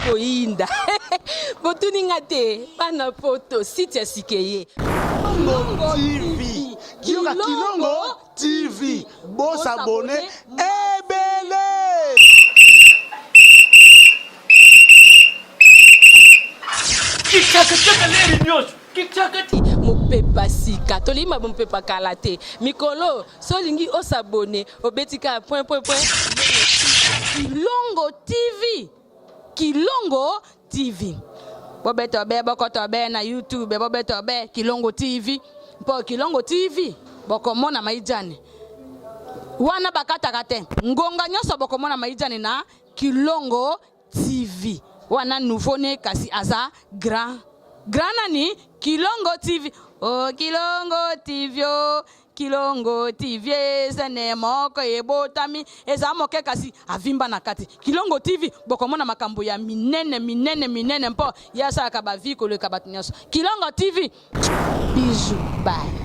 koinda. Botuninga te, pana poto, site sikeye. Kilongo TV. Kilongo TV. Bon s'abonner. Ebele. Mopepa sika tolima mopepa kalate mikolo solingi osabone obetika point Kilongo TV bobeto be bokoto be na YouTube bobeto be Kilongo TV po Kilongo TV bokomona maijani wana bakataka te ngonga nyoso bokomona maijani na Kilongo TV wana nouveau ne kasi aza grand nani Kilongo TV. Oh Kilongo TV, oh Kilongo TV, zene moko ebotami eza moke kasi avimba na kati. Kilongo TV bokomona makambo ya minene mpo yasa akaba viko le kabatinyaso. Kilongo TV. Bisous, bye.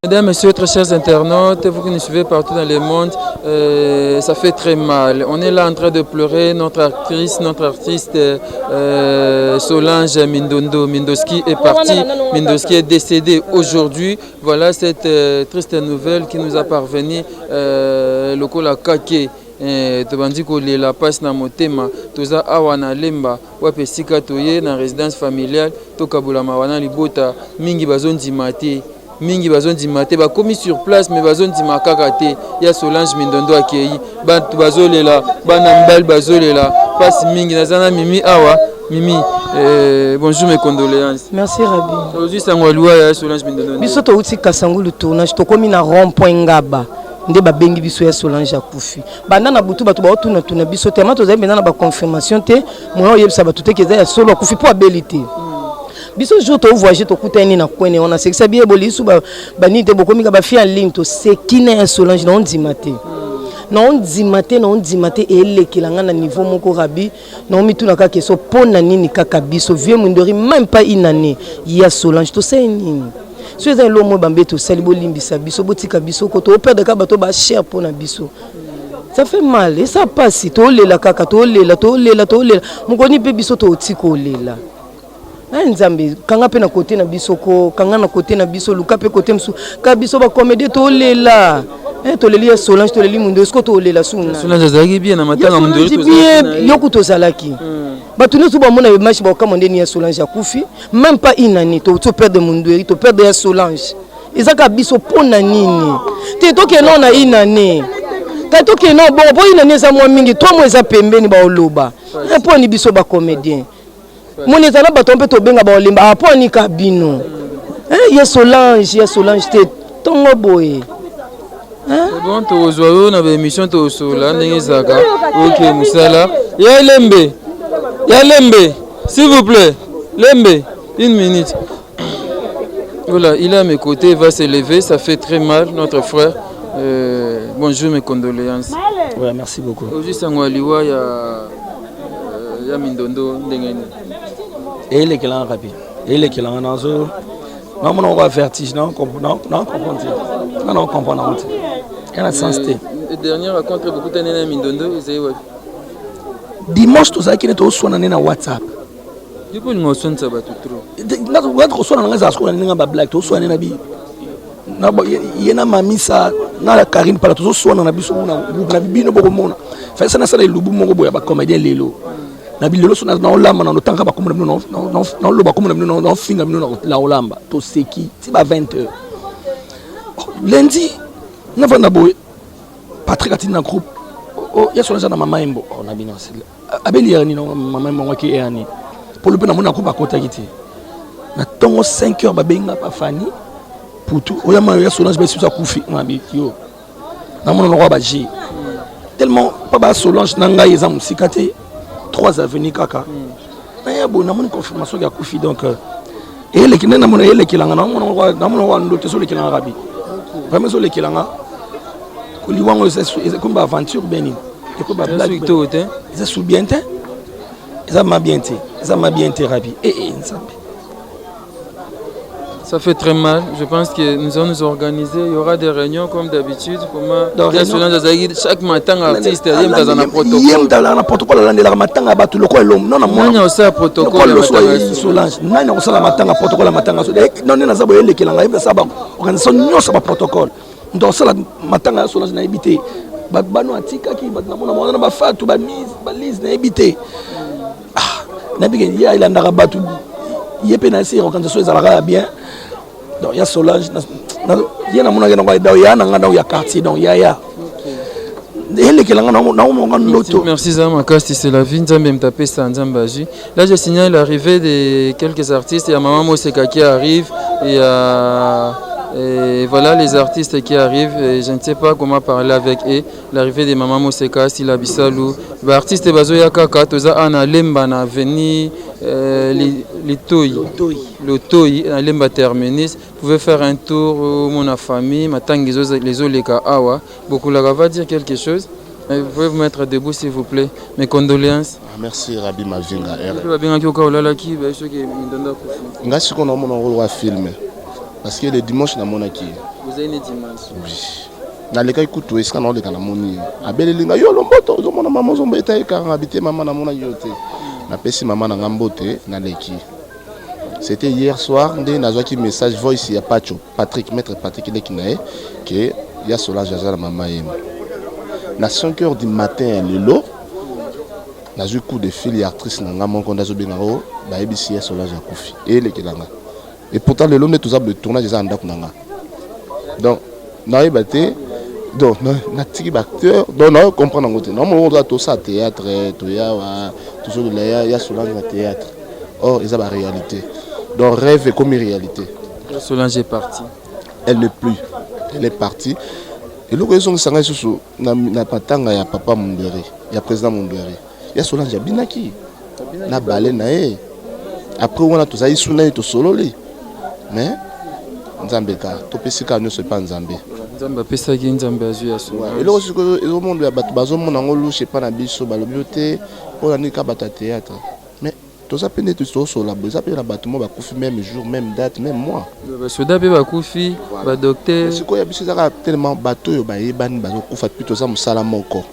Mesdames, Messieurs, très chers internautes, vous qui nous suivez partout dans le monde, ça fait très mal. On est là en train de pleurer. Notre artiste Solange Mindoski est partie. Mindoski est décédée aujourd'hui. Voilà cette triste nouvelle qui nous a parvenu. Lokola Kake. Tobandi kolela passe na motema toza awa na lemba wape sika toye na résidence familiale tokabula mawana libota mingi bazondima te bakomi sur place mais bazondima kaka te ya Solange Mindondo akei bantu bazolela bana mbali bazolela passe mingi nazana Mimi awa Mimi bonjour mes condoléances. Merci Rabi. Aujourd'hui sangwalua ya Solange Mindondo. Biso to uti kasangu le tournage to komi na rond-point ngaba. Nde ba bengi biso ya Solange akufi. Banda na butu batu ba tuna tuna biso tellement to zali na ba confirmation te moyo yebisa batu te keza ya solo akufi po abilité. Biso jour to voyager to kutani na kwene on a c'est ça bien bolisu ba ni te bokomi ba fi en ligne to c'est qui na Solange na on dit maté. Non dimate elekilanga na niveau moko Rabi non mituna ka keso pona nini kaka biso vieux mundori même pas une année ya Solange to c'est nini so eza lo mo bambe to sali bolimbisa biso botika biso ko to perdre ka bato ba cher pona biso ça fait mal et ça passe to lela kaka to lela mukoni pe biso to otiko lela nzambe kanga pe na côté na biso ko kanga na côté na biso luka pe côté msu ka biso ba comédie to lela to leli ya Solange to leli mundo esko to lela suna Solange azaki bien na matanga mundo bien yoku to salaki batu ne suba mona match ba kamande ni ya Solange akufi même pas une année to perdre mundo eri to perdre ya Solange ezaka biso pona nini te to ke non na une année ka to ke non bon une année za mwa mingi 3 mois za pembeni ba oloba po ni biso ba comédien moni ezala bato mpe to benga ba olemba aponi kabino ya Solange te tongo boye. Bon, tu as une émission de Sola, ok, Moussala. Ya Lembe, s'il vous plaît, Lembe, une minute. Voilà, il est à mes côtés, il va se lever, ça fait très mal, notre frère. Bonjour, mes condoléances. Ouais, merci beaucoup. Aujourd'hui, Sangwaliwa, il y a Mindondo, Ndengeni. Et les kilans rapides. Et les kilans dans eux. Non, on va vertige, non, comprendre. Il y a un sens. Le dernier rencontre beaucoup de Mindondo, dimanche, tout ça qui est au soin dans WhatsApp. Il faut nous sonner ça trop. Notre soin dans les ascours, on a blague, tout soin dans la vie. Il y a mamie ça, na la Karine par tout soin dans la vie, na bibi no boko mona. Fait ça na ça le lubu mongo boya ba comédien lelo. Na bilelo so na olamba na tanga ba comme non lo ba comme non finga no la olamba to seki ti ba 20h. Lundi na vanda boy Patrick atina groupe oh ya Solange na mama embo on a bien abeli yani no mama embo ki yani pour le pena mona ko ba kota kiti na tongo 5h ba benga pa fani pour tout oya ma ya Solange ba susa kufi mabi yo na mona no ba ji tellement pas ba Solange na ngai za musikate 3 avenues kaka na ya bo na mona confirmation ya kufi donc et les qui na mona ele kilanga na mona wa ndo teso le kilanga rabi vraiment so le kilanga ko liwango c'est comme aventure beni et ko ba blague c'est sous bien té ça m'a bien rabi et ça fait très mal. Je pense que nous allons nous organiser. Il y aura des réunions comme d'habitude. Chaque matin, artiste, il y a un protocole. Il y a un protocole. Il y a un protocole. Non, non, non. Il y a un protocole. Il y a un protocole. Non, non, non, protocole. Donc ça, matanga Solange na habité. Bano atika ki batna ba fatu ba mise ba lise na habité. Ah, na bige ya il andaka batu. Yepé na si organisation ezalaka bien. Donc il y a Solange il y a mona ngena kwa ya na ngana ya quartier donc ya merci Zama Kasti, c'est la vie. Là je signale l'arrivée de quelques artistes. Il y a Maman Moseka qui arrive. Et voilà les artistes qui arrivent. Et je ne sais pas comment parler avec eux. L'arrivée de Maman Moseka, Sila Bissalou. Les artistes Bazoya Kaka, Toza Ana Lemba na veni L'Otoi, na Lemba Terminus. Vous pouvez faire un tour où mon famille, les Oleka Awa. Beaucoup là va dire quelque chose. Vous pouvez vous mettre debout s'il vous plaît. Mes condoléances. Merci Rabi Mavinga. Parce que le dimanche na monaki. Vous avez une dimanche. Oui. Na leka ikutu eska na leka na moni. Abelelinga yo lomboto zo mona maman zo mbeta e ka habiter maman na mona yote. Na pesi maman na ngambote na leki. C'était hier soir ndé nazwaki message voice ya Patrick maître Patrick Lekinae que ya Solange jaza na maman yema. Na 5h du matin lelo nazwi coup de fil ya actrice na ngamon konda zo bengaro ba ebisi ya Solange akufi et lekelanga. Et pourtant, le long de tout ça, le tournage est en Dakunanga. Donc, nous avons battu donc natiki acteur donc na comprendre ngote non on doit tout ça théâtre tout ya toujours il y a Solange na théâtre or ils ont la réalité donc rêve est comme réalité. Solange est partie. Elle n'est plus, elle est partie. Et le raison que ça n'a sous na patanga ya papa Mundere, ya président Mundere. Ya Solange binaki. Na balé na e. Après on a tout ça isuna to sololi. Mais Nzambe ka to pesika no c'est pas Nzambe. Nzambe pesa ki Nzambe azu ya Solange. Et le raison que le monde ya batu bazo mona ngolu chez pas na biso balobiote on ni ka bata théâtre. Mais tout ça peine tout so la ça peine la bâtiment ba kufi même jour même date même mois. Ba soda be ba kufi ba docteur. C'est quoi ya biso ça tellement bateau yo ba yebani ba kufa plutôt ça musala moko.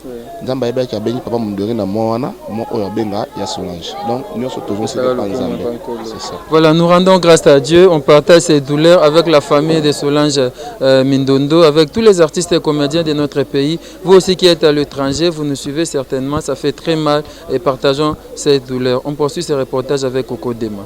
Nzamba yeba ki abengi papa Mundere na moana mo oyo benga ya Solange. Donc nous sommes toujours c'est pas Nzambe. C'est ça. Voilà, nous rendons grâce à Dieu, on partage ces douleurs avec la famille de Solange Mindondo, avec tous les artistes et comédiens de notre pays. Vous aussi qui êtes à l'étranger, vous nous suivez certainement, ça fait très mal et partageons ces douleurs. On poursuit ce reportage avec Coco Dema.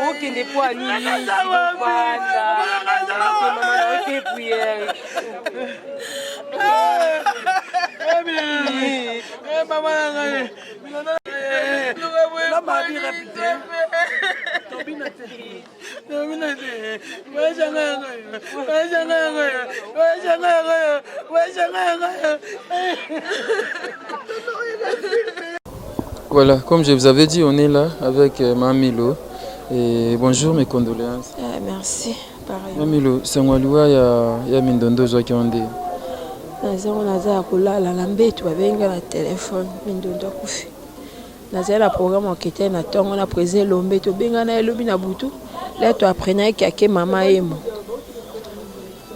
Okende po anini banda mama oke prière mama ngane la ma bi répété tobina te Voilà, comme je vous avais dit, on est là avec Mamilo. Et bonjour, mes condoléances. Merci, pareil. Mamilo, c'est moi ya Mindondo Joaki Onde. Nazango naza kolala na mbetu babenga na téléphone Mindondo akufi. Naza la programme enquête na tongo na présé lombe to benga na elobi na butu. Là to apprenait que maman emo.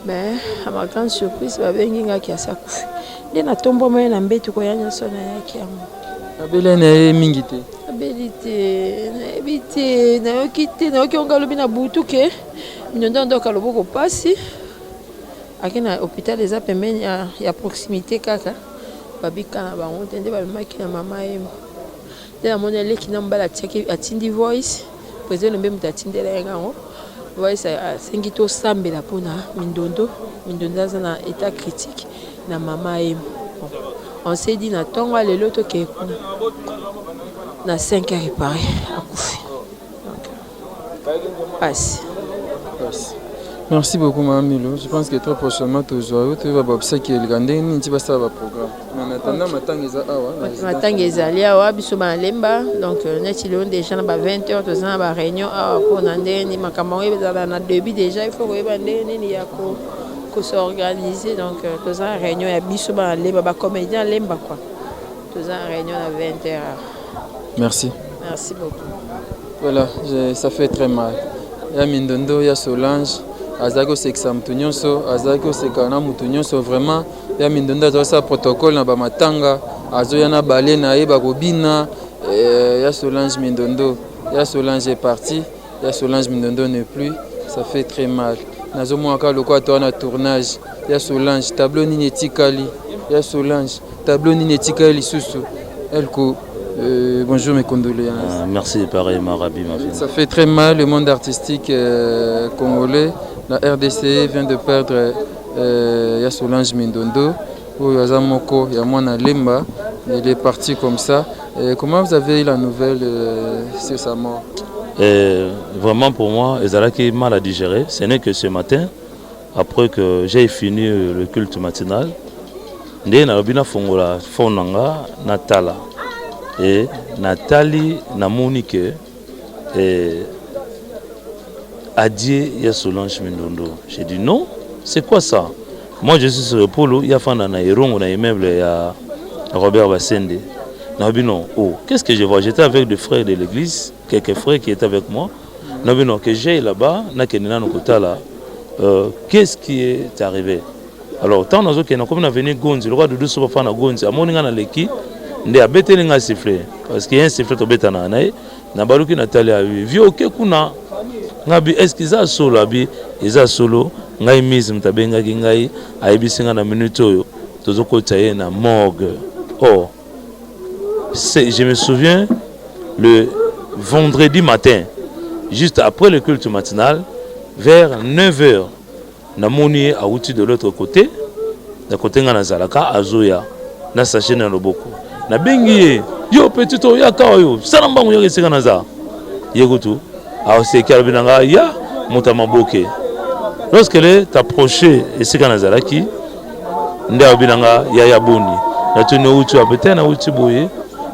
Mais à ma grande surprise babengi nga ki asakufi. Nde na tombo moye na mbetu ko yanya sona yaki amo. Abele na mingi te. Abelite na yoki onga lobi na butu ke Mindondo ndoka loboko pasi. Akina hôpital eza pembeni ya proximité kaka babika na bango te nde balumaki na mama emo nde namoni aleki na mbala atindi voice président lombe moto atindela ye yango voice asengi tosambela mpona Mindondo aza na état critique na mama emo on s'est dit na ntongo alelo tokee kuna na 5 heures réparé akufi pasi. Merci beaucoup, Mamilo. Je pense que très prochainement, tu vas observer qu'il y a un programme. Mais en attendant, matang ezali awa biso balemba donc neti leo déjà na 20h toza na ba réunion awa mpona ndeni makambo ezala na début déjà il faut koyeba ndeni ya ko s'organiser donc toza na réunion ya biso balemba ba comédien lemba quoi toza na réunion à 20h. Merci. Merci beaucoup. Voilà, ça fait très mal. Il y a Mindondo, il y a Solange. Azako seksa mutu nyonso azako sekana mutu nyonso vraiment ya Mindondo azosa protocole na bamatanga azoya na bale na ye bakobina ya Solange Mindondo Ya Solange est parti, Ya Solange Mindondo n'est plus, ça fait très mal. Nazomwaka le quoi toi na tournage, Ya Solange, tableau nini tikali, Ya Solange, tableau nini tikali susu. Elko, bonjour, mes condoléances. Merci, pareil, Marabi, ma fille. Ça fait très mal, le monde artistique congolais. La RDC vient de perdre Ya Solange Mindondo. Yazamoko, Yamwana Lemba. Il est parti comme ça. Comment vous avez eu la nouvelle sur sa mort? Vraiment, pour moi, Ezalaki mal à digérer. Ce n'est que ce matin, après que j'ai fini le culte matinal, Ndé na bina fongola fonanga Natala et Nathalie na Monique a dit Ya Solange Mindondo. J'ai dit non, c'est quoi ça? Moi je suis sur le pôle, il y a fana na irongo na immeuble ya Robert Bassende. Na bino oh, qu'est-ce que je vois? J'étais avec des frères de l'église, quelques frères qui étaient avec moi. Na bino que j'ai là-bas, na kenina no kotala. Qu'est-ce qui est arrivé? Alors, tant que nous avons venu Gonzi, le roi de Douce Papa na Gonzi, à mon ingana leki, ndé a bêté l'inga sifflé, parce qu'il y a un sifflet au bêta na anaï, na baruki Nathalie a vu, vieux ok kuna, ngabi est-ce qu'ils a solo abi, ils a solo, ngai mise mtabenga kingai, aibi singa na minuto, tozoko taye na morgue. Oh, je me souviens le vendredi matin, juste après le culte matinal, vers 9h. Namoni a outil de l'autre côté, de côté de Zalaka, Azoya, na sachet na loboko. Na bengi yo petit o ya kayo, salamba mo yesi kanaza. Yegutu, a se kalbinanga ya mutamaboke. Lorsqu'elle est approchée et c'est kanazalaki, nda binanga ya yaboni. Na tuni outil a peut-être na outil boye,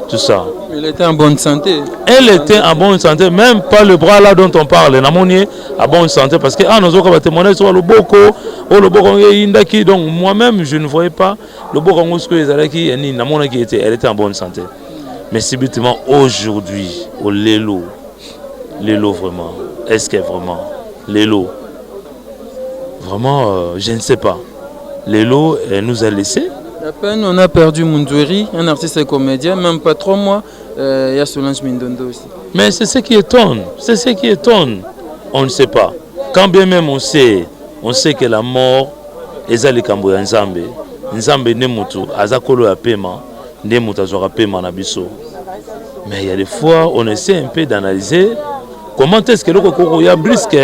tout ça. Elle était en bonne santé. Elle était en bonne santé, même pas le bras là dont on parle. Namoni en bonne santé parce que nous avons témoigné sur le boko, le boko indaki. Donc moi-même je ne voyais pas le boko qui était. Elle était en bonne santé. Mais subitement aujourd'hui, au Lélo vraiment, est-ce que vraiment Lélo, vraiment je ne sais pas. Lélo nous a laissé. À peine on a perdu Mundoueri, un artiste et comédien, même pas 3 mois, il y a Solange Mindondo aussi. Mais c'est ce qui étonne, c'est ce qui étonne. On ne sait pas. Quand bien même on sait que la mort est à l'écambo ya Nzambe. Nzambe ne mutu, azakolo ya pema, ne mutu azora pema na biso. Mais il y a des fois, on essaie un peu d'analyser comment est-ce que le Kokoro ya brisque.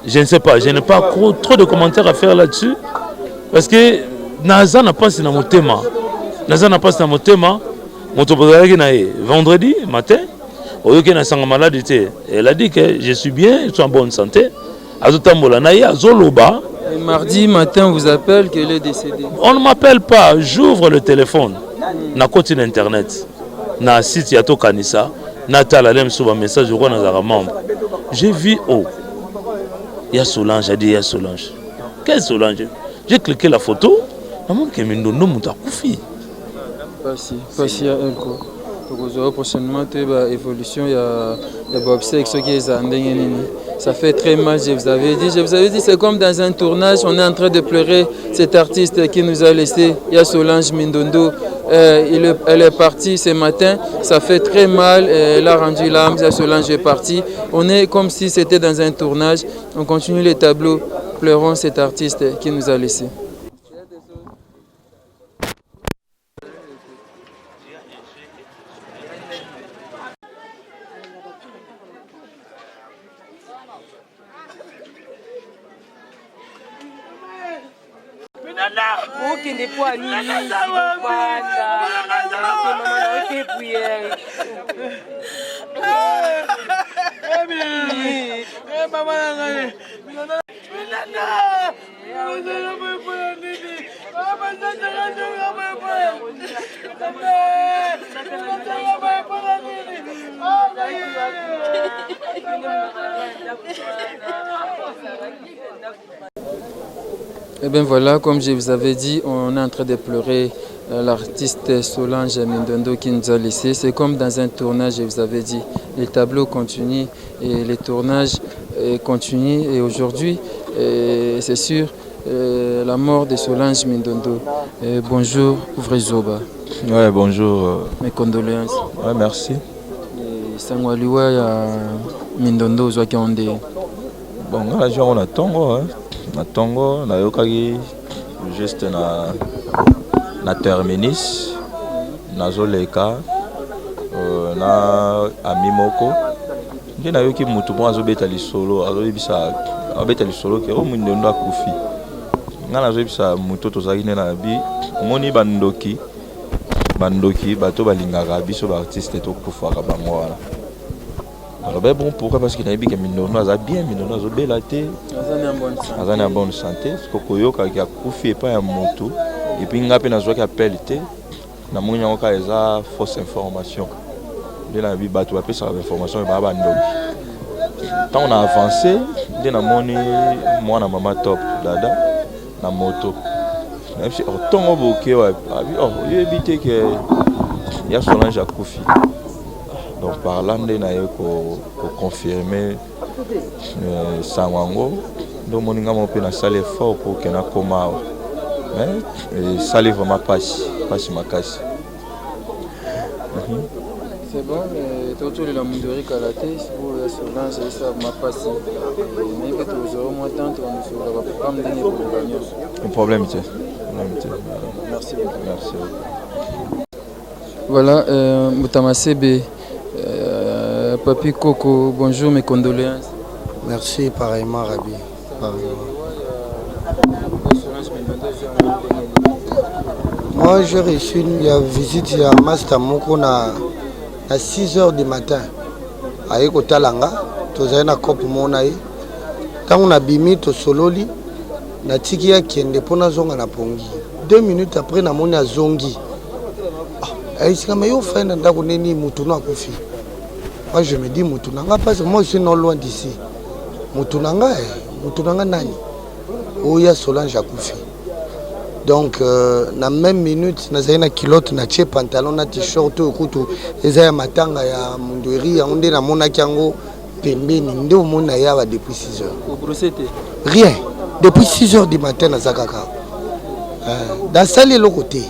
Je ne sais pas, je n'ai pas trop de commentaires à faire là-dessus. Parce que Naza n'a pas dans mon thème. Naza n'a pas dans mon thème. Vendredi matin, elle a dit que je suis bien, je suis en bonne santé. Et mardi matin, on vous appelle qu'elle est décédée. On ne m'appelle pas, j'ouvre le téléphone. Na côté internet, na site Yato Kanissa, Natal Alem sur un message, je vois dans un membre. J'ai vu il y a Solange, j'ai dit il y a Solange. Quelle Solange? J'ai cliqué la photo, Passi à elle quoi. Donc prochainement tu vas évolution il y a obsèques ceux qui est ça fait très mal, je vous avais dit c'est comme dans un tournage, on est en train de pleurer cet artiste qui nous a laissé, il y a Solange Mindondo. Elle est partie ce matin, ça fait très mal, elle a rendu l'âme, Solange est partie. On est comme si c'était dans un tournage, on continue les tableaux, pleurons cet artiste qui nous a laissé. okende po anini Et bien voilà, comme je vous avais dit, on est en train de pleurer l'artiste Solange Mindondo qui nous a laissé. C'est comme dans un tournage, je vous avais dit. Les tableaux continuent et les tournages continuent. Et aujourd'hui, c'est sûr, la mort de Solange Mindondo. Bonjour, Vrezoba. Ouais, bonjour. Mes condoléances. Ouais, merci. sangwaliwa ya mindondo ozwaki yango nde? Bon, nga nazwi yango na ntongo nayokaki juste na terminus nazoleka na ami moko nde nayoki mutu moko azobeta lisolo ke o mindondo akufi. Nga nazoyebisa mutu tozalaki nde na bi omoni bandoki bato balingaka biso baartiste tokufaka bango wana. Alors ben bon, pourquoi? Parce qu'il a dit que Mindondo a bien, Mindondo a belle été, en bonne santé. Parce que Koyoka qui a confié pas un moto et puis il a peine à jouer appel été. Na moni on a eza fausse information. De la vie bateau après ça information et baba ndoki. Tant on a avancé, de na moni moi na maman top dada na moto. Même si tongo boké ouais, il éviter que il y a Solange à Koufi. Donc par là, on a confirmer Sanwango. Donc on a fait un sale effort pour qu'il y ait un coma. Mais ça n'est vraiment pas ma casse. C'est bon, mais tu as la Mondori Kalaté, si vous voulez Solange, ça m'a passé. Mais que tu auras moins de temps, tu vas pas me donner pour le gagner. Un problème, c'est. Merci beaucoup. Merci. Voilà, Moutamasebe. Papi Coco, bonjour, mes condoléances. Merci, pareillement, Rabi. Moi, j'ai reçu une visite à Master Moko à 6h du matin. À Ekotalanga, tu as une coupe monaï. Quand on a bimi, tu sololi, na tiki ya kiende pona zonga na pongi. 2 minutes après, na moni a zongi. Est-ce que je fais un peu de Moutouna Koufi? Moi je me dis Moutounanga parce que moi je suis non loin d'ici. Moutounanga Nani? Où il y a Solange à Koufi. Donc, dans la même minute, nous avons une culotte, un pantalon, un t-shirt, un matanga, un mondori, un ondé, un monakango, pembeni, ndé au monde depuis 6 heures. Rien. Depuis 6 heures du matin, à Zakaka. Dans la salle, et l'autre côté.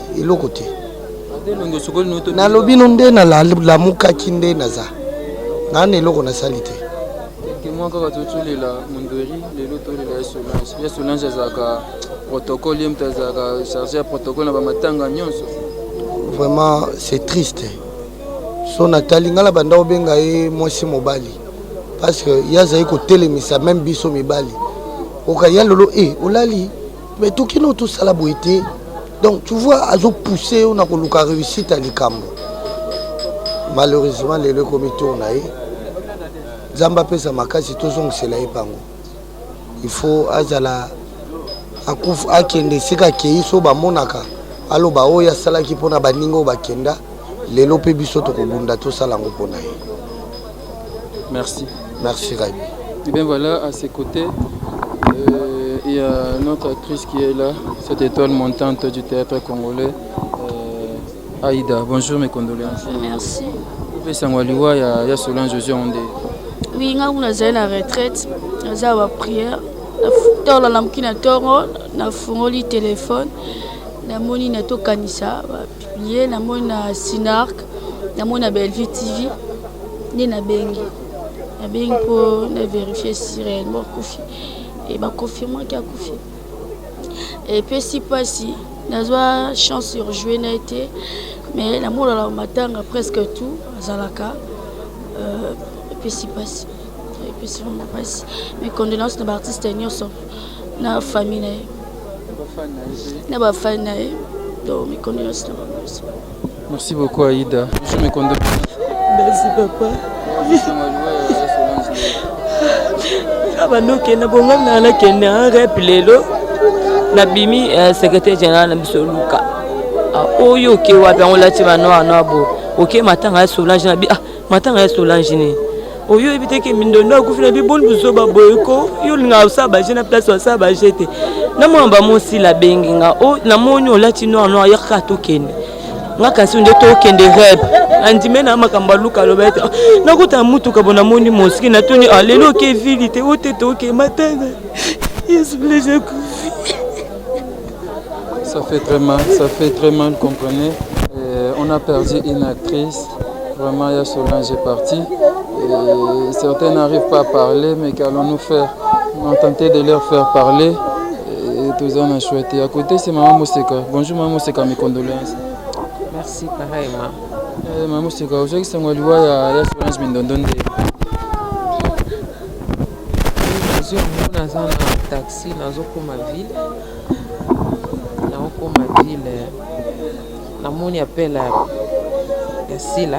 Na lobi nonde na la muka kinde naza na ne loko na salite ke moi ka batotuli la mondori le loto le Solange ya Solange zaka protocole yemtazaka charger protocole na ba matanga nyonso. Vraiment c'est triste. So Nathalie ngala banda obenga e mosi mobali parce que yaza ko telemisa même biso mibali okaya lolo olali mais tout kino tout sala boité. Donc tu vois, ils ont poussé, on a réussi à l'Ikambo. Malheureusement, les comités ont eu. Zamba pesa makasi tous ont c'est là il faut azala akende sika keiso ba monaka alo ba oya sala ki pona baningo ba kenda lelo pe biso to kobunda to sala ngo pona. Merci. Merci Rabi. Et bien voilà, à ses côtés, il y a notre actrice qui est là, cette étoile montante du théâtre congolais, Aïda. Bonjour, mes condoléances. Merci. Sangwaliwa, il y a Solange Ondé. Oui, on a la retraite, on a la prière. On a le téléphone, on a le Kanissa, publié, on a Sinark, on a Bellevue TV, on a Bengi. On a Bengi pour vérifier si réellement Koufi. Et m'a confirmé qu'il a Koufi. Et puis si pas si, on a eu chance sur jouer été, mais l'amour dans le matin a presque tout, Zalaka. Et puis si pas si, et puis si on n'a pas si. Mes condoléances de l'artiste et na famille na ba fan donc mes condoléances. Merci beaucoup Aïda. Je me condole. Merci papa. Abanoke na bonga na kende en repelelo na bimi secrétaire général na bisoluka oyo ke wa ba ngolati bano anabo OK matanga Solange na bi matanga Solange ni oyo ebite ke mindondo akufina bi bon buzo ba boyko yo linga sa ba jena place wa sa ba jete na mwamba mosi la benginga o na monyo lati no ano yakka to kende ngaka si nde to kende rep andime na makamba luka lobeta nakuta mutu kabona moni moski na toni alelo ke vilite ote to ke matanga yes plaisir. Ça fait très mal, comprenez. On a perdu une actrice. Vraiment, Solange est partie. certains n'arrivent pas à parler, mais qu'allons-nous faire? On a tenté de leur faire parler et tous en ont chouetté. À côté, c'est Maman Mousseka. Bonjour Maman Mousseka, mes condoléances. Merci, pareillement. Maman Mousseka, aujourd'hui, c'est moi, il y a Solange Mindondonde. Naza na taxi nazokoma ville naokoma ville namoni appel ya sila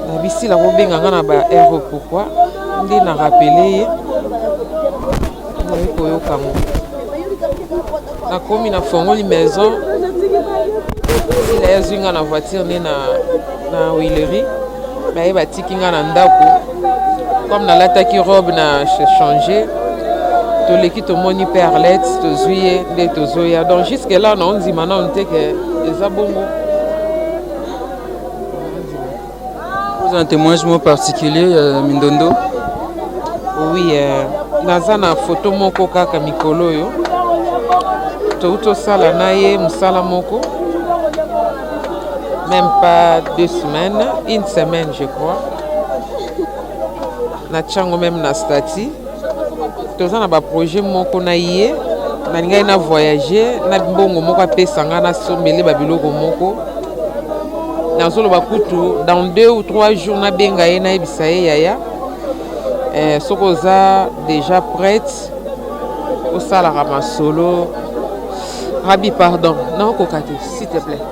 na bisila kobenganga na ba aero pourquoi nde na rappele ye nayi koyoka ngo nakomi na fongoli maison sila yazwinga na voiture nde na Willery baye batiki nga na ndako comme nalataki robe na changer toleki tomoni pe Arlette tozwi ye nde tozoya donc jusque là naondima nano te ke eza bongo. Vous avez un témoignage particulier, Mindondo? Oui, naza na photo moko kaka mikolo oyo tosala na ye mosala moko même pas 2 semaines, 1 semaine je crois. Na tchango même na stati toza na ba projet moko na ye na ngai na voyager na mbongo moko apesa nga na sombele ba biloko moko nazoloba kutu dans 2 ou 3 jours na benga ye na yebisa ye yaya soko oza déjà prête osalaka masolo. Rabi, pardon, non kokate s'il te plaît.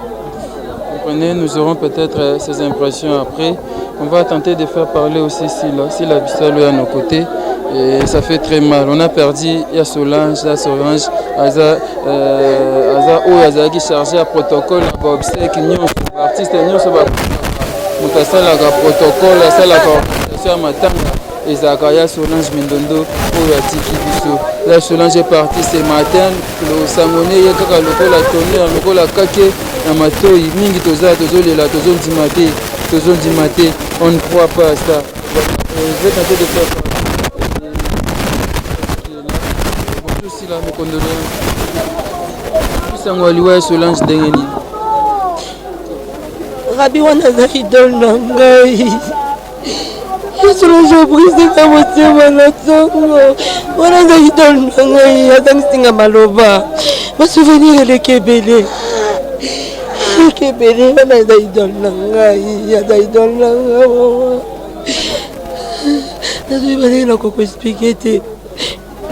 Comprenez, nous aurons peut-être ces impressions après. On va tenter de faire parler aussi si la Bissau est à nos côtés. Et ça fait très mal. On a perdu, il y a Solange, Aza qui chargé à protocole, à obsèque, artiste, Mutasalaka protocole, Salaka organisation à Matanga, et Zakaya Solange Mindondo, pour la Tiki Bissau. La Solange est partie ce matin, le Samone, il y a quelqu'un la tonnerre, le la kake, la matoi, Mingi Toza, Tozolela, Tozondimate, on ne croit pas à ça. Je vais tenter de faire ça. Bonjour Sila, mes condoléances. Sangwaliwa Solange Dengeni. Rabi wana za idole na ngai. Solange brise na motema na tongo. Wana za idole na ngai, azangisinga maloba. Ma souvenir eleki ebele. Kebele wana za idole na ngai, ya za idole na ngai. Nazo ibale na koko expliquer te.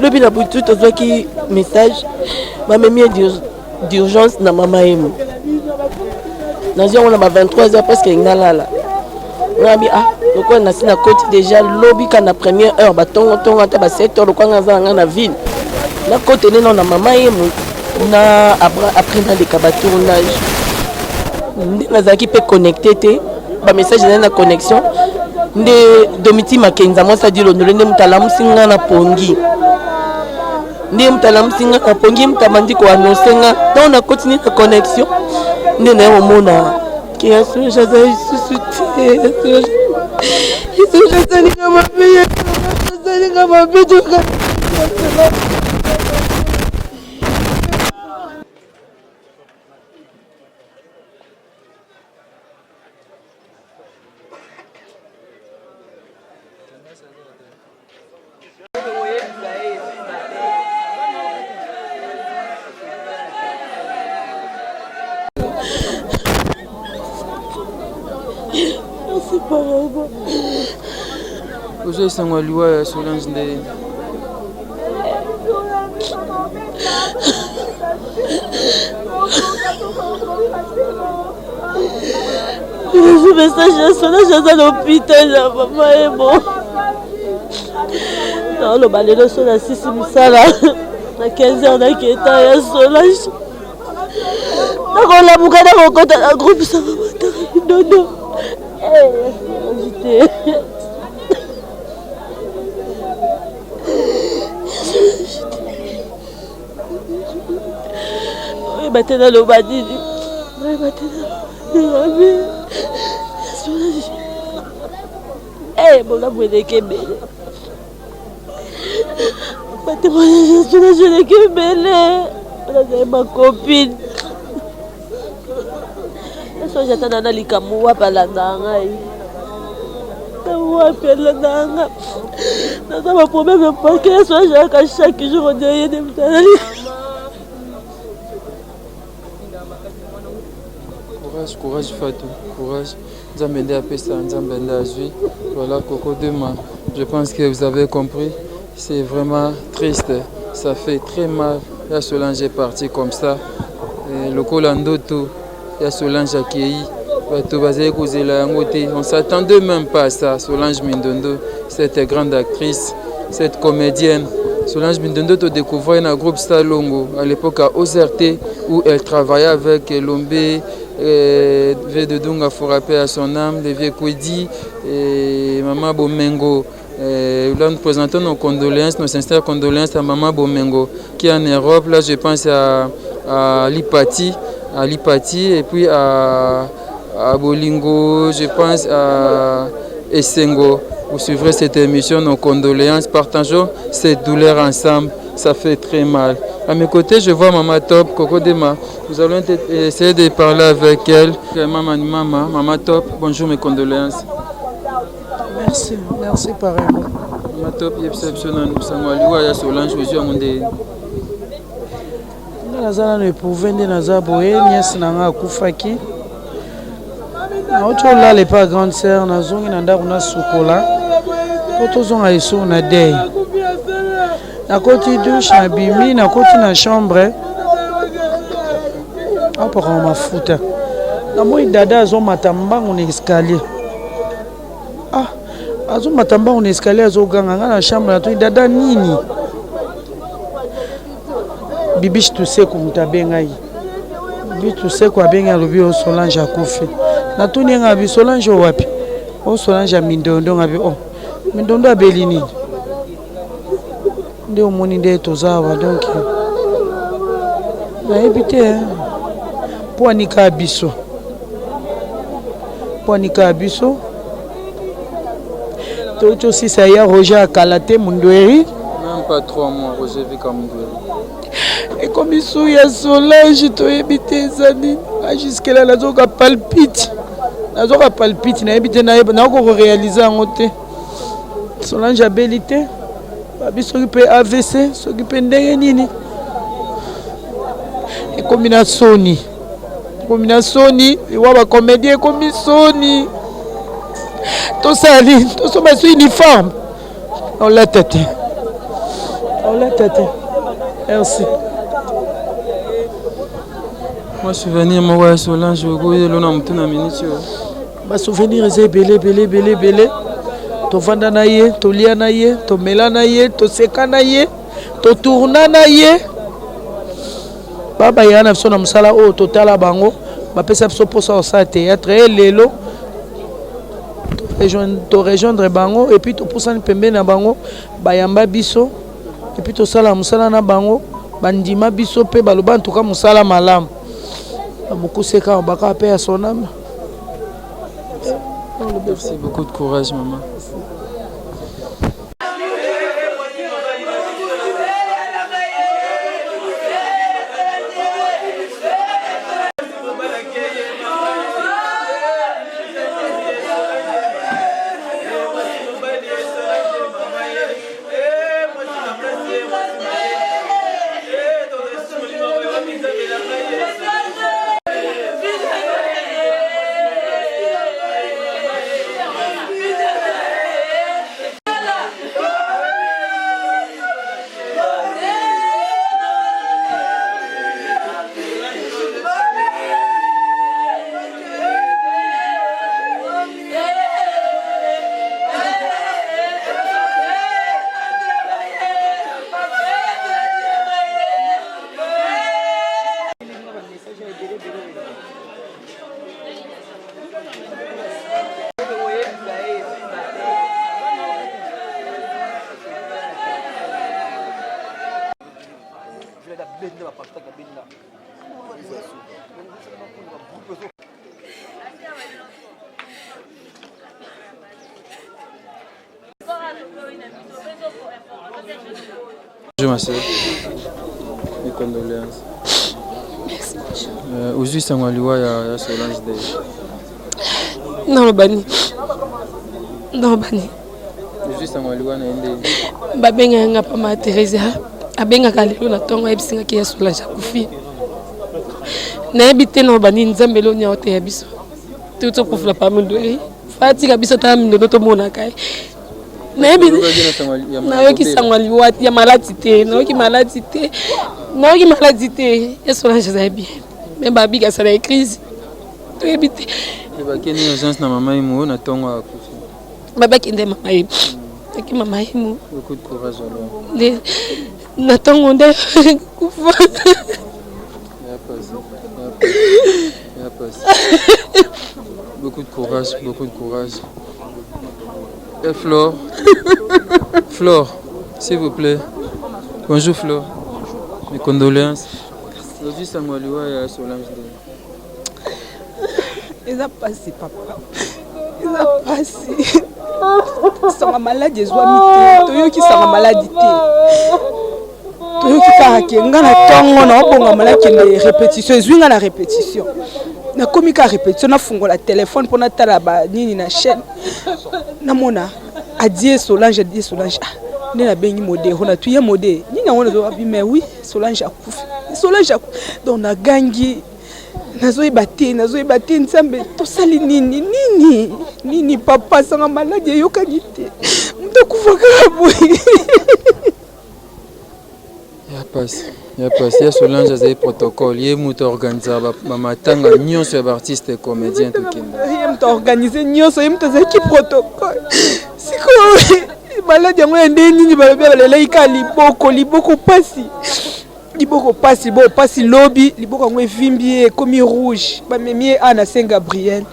Lobi na butu tozwaki message bamemi d'urgence na mama emo. Nazo on a 23h presque ngalala. On a dit donc on a si na côté déjà lobi kana première heure batongo ata ba 7h lokwa ngazanga na ville. Na côté neno na mama emo na après na de tournage. Nazaki pe connecté te ba message na connexion nde Domiti Makenza moi ça dit le nde mutalamu singa na pongi nde mutalamu singa na pongi mutamandi ko annoncer nga donc na continue la connexion nde na mona qui a su jaza susute isso jaza ni kama pia jaza ni kama pia. Aujourd'hui, c'est moi, Liwa Solange Ndeye. Je message à Solange à l'hôpital, maman est bon. Non, le balai de Solange, c'est ça là. À 15h, d'inquiétant, il y a Solange. Donc, on l'a bouclé dans mon compte à la groupe, ça va mater. Dodo. J'étais. Oui, maintenant, le badi. Oui, maintenant, eh, bon, là, vous êtes Kébélé. Maintenant, je suis Kébélé. C'est ma copine. J'attends dans les camouflages à la dangue. wapi alandanga naza baproblème pake soajaka chaque jour odeye de mtalali. Courage Fatou, courage. Nzambende apesa, Nzambende azui. Voilà Coco Dema. Je pense que vous avez compris. C'est vraiment triste. Ça fait très mal. La Solange est partie comme ça. Le Colandoto, la Solange a accueilli. On ne s'attendait même pas à ça. Solange Mindondo, cette grande actrice, cette comédienne. Solange Mindondo a découvert un groupe Stalongo à l'époque à OZRT où elle travaillait avec Lombé, Vieux de Dunga Fourapé à son âme, les vieux Kwedi et Maman Bomengo. Là, nous présentons nos condoléances, nos sincères condoléances à Maman Bomengo qui est en Europe. Là, je pense à Lipati et puis à Bolingo, je pense à Essengo. Vous suivrez cette émission, nos condoléances, partageons cette douleur ensemble, ça fait très mal. À mes côtés, je vois Maman Top, Coco Dema. Nous allons essayer de parler avec elle. Maman Top, bonjour, mes condoléances. Merci pareillement. Maman Top, exceptionnel, nous sommes à Solange, aujourd'hui, on est. Nazana ne pouvait ni nazaboé, nièce nanga akufaki. Na ochola les pas grande sœur na zongi na ndako na sukola. Poto zonga iso na dei. Na koti douche na bimi na koti na chambre. Apa kwa mafuta. Na moi dada azo matambango na escalier. Azo matambango na escalier azo ganga na chambre na to dada nini? Bibiche Tuseko mutabengai. Bibiche Tuseko abenga lobi o Solange akufi. Na tuni ngabi Solange wapi? O Solange Mindondo ngabi Mindondo abeli nini? Nde omoni nde tozawa donc. Na ebite po anika biso. Po anika biso. Toto si ça y a Roger Akalate Mundweri. Même pas 3 mois Roger Vika Mundweri. Et comme il souille à Solange, tu as habité Zani. Jusque-là, la zoga palpite. La zoga palpite, n'a habité n'a pas réalisé en côté. Solange a bellité. Babi s'occupe AVC, s'occupe d'Enini. Et comme il a Sony. Comme il a Sony, il va comédien comme il Sony. Tout ça, tout ça, c'est uniforme. On l'a tête. On l'a tête. Merci. Moi, souvenir, moi, Solange, je vais l'on a une minute. Ma souvenir, c'est belé. To vanda na ye, to lia na ye, to mela na ye, to seka na ye, to tourna na ye. Baba yana biso na musala o totala bango, ba pesa biso posa au sa théâtre et lelo. To rejoindre bango et puis to poussana pembe na bango, bayamba biso et puis to sala musala na bango, bandima biso pe baloba en tout cas musala malam. Beaucoup seka baka pe à son âme. Merci beaucoup de courage, maman. Bonjour ma soeur, mes condoléances. Merci. Aujourd'hui, c'est moi, Solange. Non, Bani. non bani juste angwaliwa na ende babenga nga pa ma Teresa abengaka lelo na ntongo ayebisingaki ya Solange akufi nayebi te no bani nzambe lo nya ote ya biso tokufula pa mindoli fatika biso ta mindolo tomonaka ye nayebi nayoki sangwa liwati ya maladi te nayoki maladi te ya Solange azayebi me babika sala ya crise toyebi te bakeni urgence na mama imu na ntongo akufi babakende mama imu aki mama imu beaucoup de courage alors na ntongo nde kufa ya passe beaucoup de courage et Flore s'il vous plaît bonjour Flore mes condoléances aujourd'hui sangwaliwa ya Solange eza pasi papa eza pasi sanga maladi ezwami te toyoki sanga maladi te toyoki kaka ke nga na ntongo na obonga malakende répétition ezwi nga na répétition nakomi ka répétition nafungola telefone mpo natala banini na chaîne namona adie Solange nde nabengi modero natuye mode nini yango nazowabi mais oui Solange akufi donc nagangi nazoyeba te nzambe tosali nini papa sanga maladi eyokani te moto akufa kaka boye ya pasi ya Solange azali protocole ye moto organiza bamatanga nyonso ya baartiste comédien tokende ye moto organize nyonso ye moto azalaki protocole sikoyo maladi yango ya nde nini balobi balelaika liboko pasi lobi liboko yango evimbi ye ekomi rouge bamemi ye na Saint Gabriel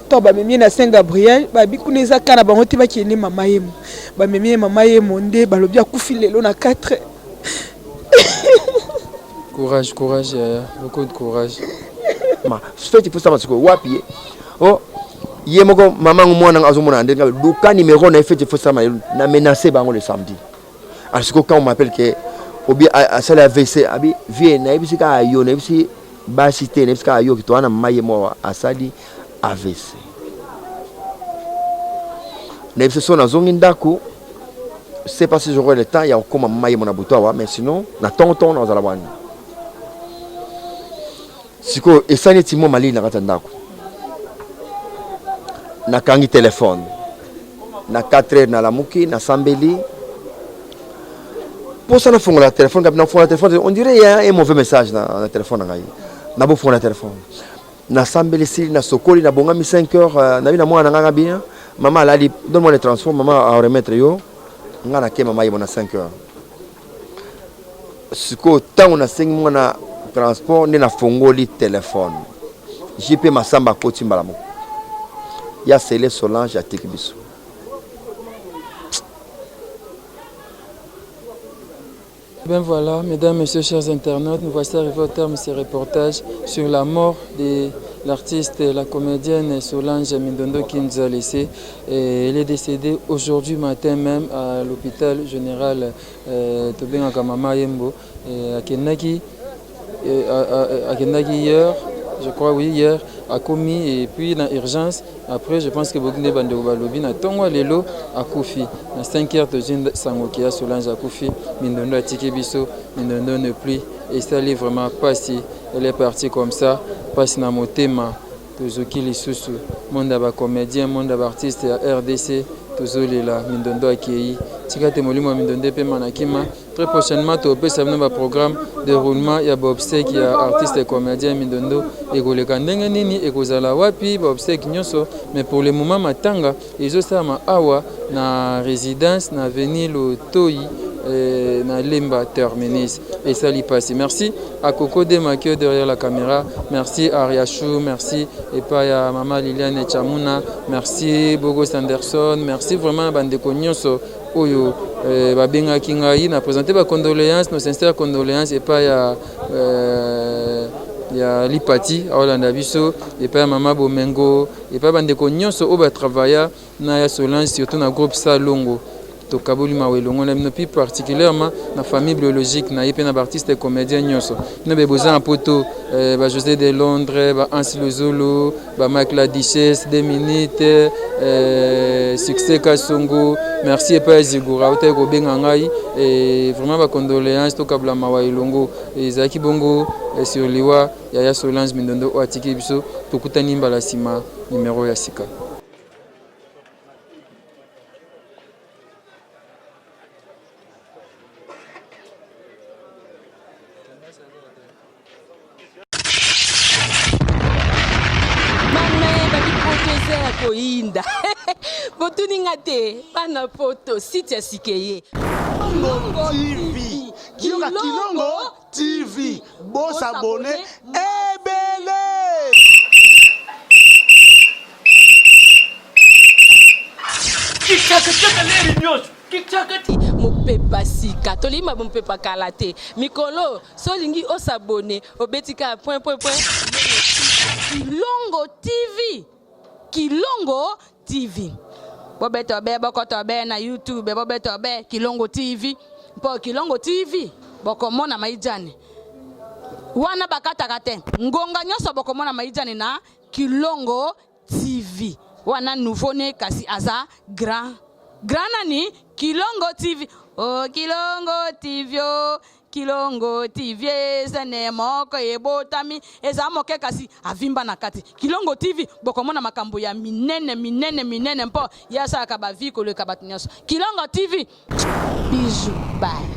to bamemi ye na Saint Gabriel babi kuna eza ka na bango te bakende mama yemo bamemi ye mama yemo nde balobi akufi lelo na 4 courage beaucoup de courage ma feti pour ça parce que wapi oh ye moko mama ngomwana azomona ndenga luka numéro na feti pour ça na menacer bango le samedi parce que quand on m'appelle que obi asala AVC abi vie na ebisika ayo na ebisi basi te na ebisika ayo kitwana maye mo asali AVC na ebisi so na zongi ndako c'est pas si j'aurai le temps il y a comme maye mon abutoa mais sinon na tonton na zala bwana siko esani timo mali na kata ndako na kangi téléphone na 4h na lamuki na sambeli pour ça na fongola téléphone na fongola téléphone on dirait il y a un mauvais message na téléphone ngai na bo fongola téléphone na sambeli si na sokoli na bonga mi 5h na bina mwana nganga bien maman alali donne-moi le transport maman à remettre yo ngana ke maman yibona 5h siko tango na 5 mwana transport ne na fongoli téléphone JP Masamba koti mbalamu ya Sele Solange ya Tekibiso. Ben voilà, mesdames, messieurs, chers internautes, nous voici arrivés au terme de ce reportage sur la mort de l'artiste, la comédienne Solange Mindondo qui nous a laissé. Elle est décédée aujourd'hui matin même à l'hôpital général Tobenga Kamama Yembo à Kenaki hier, je crois oui, hier a commis et puis dans l'urgence. Après, je pense que Bogné Bande Balobi na Tongo Lelo a Koufi. À 5h de Jinde Sangokia Solange a Koufi. Mindondo a Tikibiso. Mindondo ne plus. Et ça n'est vraiment pas si. Elle est partie comme ça. Pas si na motema. Tozoki Lisusu. Monde d'aba comédien, monde d'aba artiste à RDC. Tozolela. Mindondo a Kei. Tikate Molimo Mindondo pe Manakima. Très prochainement, tu peux savoir un programme de roulement. Il y a Bobsek, il y a artiste et comédien Mindondo. Et Golekandenge Nini, et Kozala Wapi, Bobsek Nyoso. Mais pour le moment, Matanga, ils ont ça awa na résidence, na avenue le Toi, na Lemba Terminus. Et ça l'y passe. Merci à Coco Demakio derrière la caméra. Merci à Riachou. Merci et pas à Maman Liliane Chamuna. Merci Bogo Sanderson. Merci vraiment à Bandeko Nyoso. Oyo babenga kingai na présenter ba condoléances, nos sincères condoléances et pas ya Lipati à Olanda biso et pas Mama Bomengo et pas bande ko nyonso o ba travailler na ya Solange surtout na groupe Salongo tokaboli mawelongo na bino puis particulièrement na famille biologique na ye pe na artiste et comédien nyonso bino beboza na poto ba José de Londres ba Ansi Lozolo ba Mike la Duchesse 2 minutes succès Kasongo merci epa Zigura otaye kobenga ngai et vraiment ba condoléances tokabla mawelongo ezaki bongo sur liwa Yaya Solange Mindondo o atiki biso tokutani mbala sima numéro ya sika. Koinda botuninga te bana poto site sikeye Kilongo TV Kilongo TV bosa abonné ebele kichaka leri nyoso kichaka mopepa sika tolima mopepa kala te mikolo solingi osabone obetika point Kilongo TV Kilongo TV. Bobeto be bokoto be na YouTube bobeto be Kilongo TV. Po Kilongo TV bokomona maijane. Wana bakata kate. Ngonga nyoso bokomona maijane na Kilongo TV. Wana nouveau ne kasi aza grand. Grand nani Kilongo TV. Oh Kilongo TV oh. Kilongo TV zene moko ebotami eza moke kasi avimba na kati Kilongo TV bokomona makambo ya minene mpo yasa ka ba vie ko le kabatinyoso Kilongo TV bijou bye.